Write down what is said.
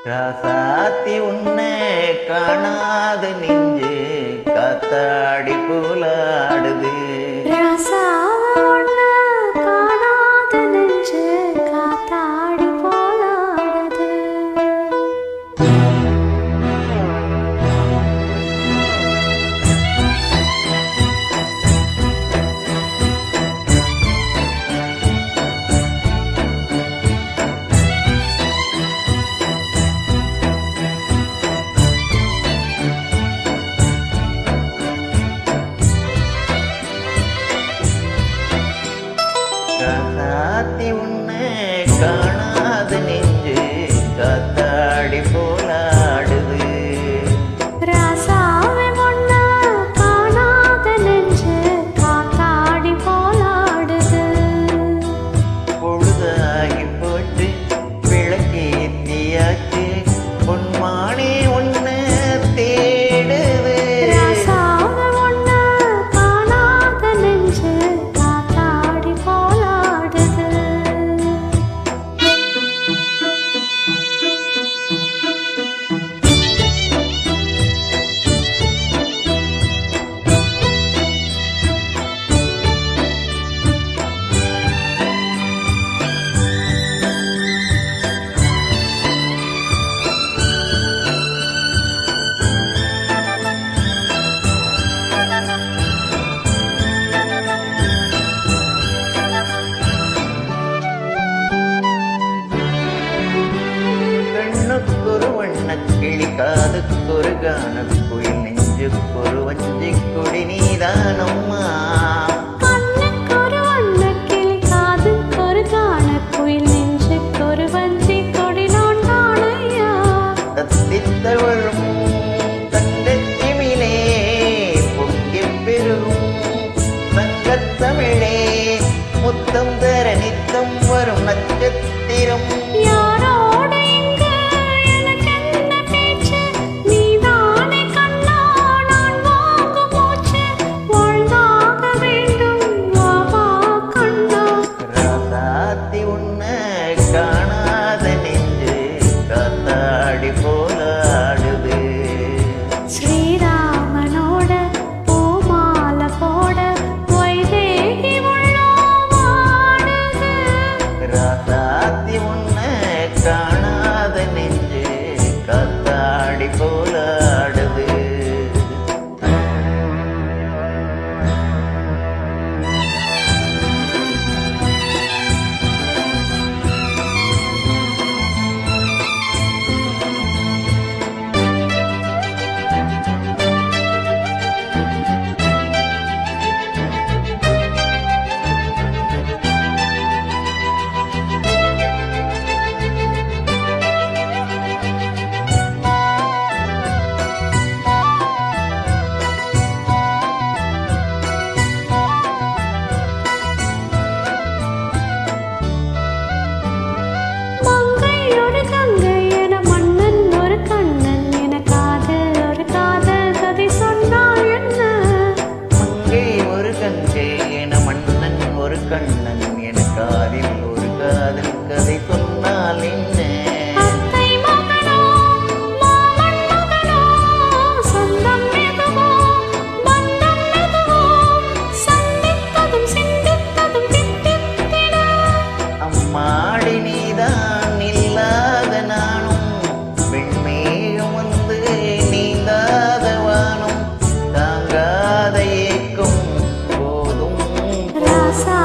ராசாத்தி உன்னை காணாத நெஞ்சு காத்தாடி போலாடுது. ராசாத்தி உன்னை காணாத நெஞ்சு காத்தாடி போலாடுது. ராசாவே உன்னை காணாத நெஞ்சு காத்தாடி போலாடுது. பொழுதாகி போச்சு விளக்கேத்தியாச்சு பொன்மானே உன்னை தேடுது. ராசாவே உன்னை காணாத நெஞ்சு காத்தாடி போலாடுது. கண்ணுக்கொரு வண்ணக்கிளி காதுக்கொரு கானக்குயில் நெஞ்சுக்கொரு வஞ்சிக் கொடி நீதானம்மா. கண்ணுக்கொரு வண்ணக்கிளி காதுக்கொரு கானக்குயில் நெஞ்சுக்கொரு வஞ்சிக் கொடி நான் தானையா. தத்தித்தவழும் தங்கச்சிமிலே பொங்கிப் பெருகும் தங்கத்தமிழே முத்தம் தர நித்தம் வரும் நட்சத்திரம். யாரோடு இங்கு எனக்கென்ன பேச்சு? நீதானே கண்ணா நான் வாங்கும் மூச்சு. வாழ்ந்தாக வேண்டும் வா வா கண்ணா. ராசாத்தி உன்னை காணாத நெஞ்சு காத்தாடி போலாடுது. ஸ்ரீராமனோட பூமாலை போட வைதேகி உள்ளம் வாடுது. ராசாத்தி உன்னை காணாத நெஞ்சு காத்தாடி போலாடுது. மங்கை ஒரு கங்கை என மன்னன் ஒரு கண்ணன் என காதல் ஒரு காதல் கதை சொன்னால் என்ன? மங்கை ஒரு கங்கை என மன்னன் ஒரு கண்ணன் என காதில் ஒரு காதல் கதை சொன்னால் என்ன? அத்தை மகனோ மாமன் மகனோ சொந்தம் எதுவோ பந்தம் எதுவோ சந்தித்ததும் சிந்தித்ததும் தித்தித்திட. அம்மாடி நீதான் இல்லாத நானும் பெண்மேகம் வந்து நீங்காத வானும் தாங்காத ஏக்கம் போதும். ராசா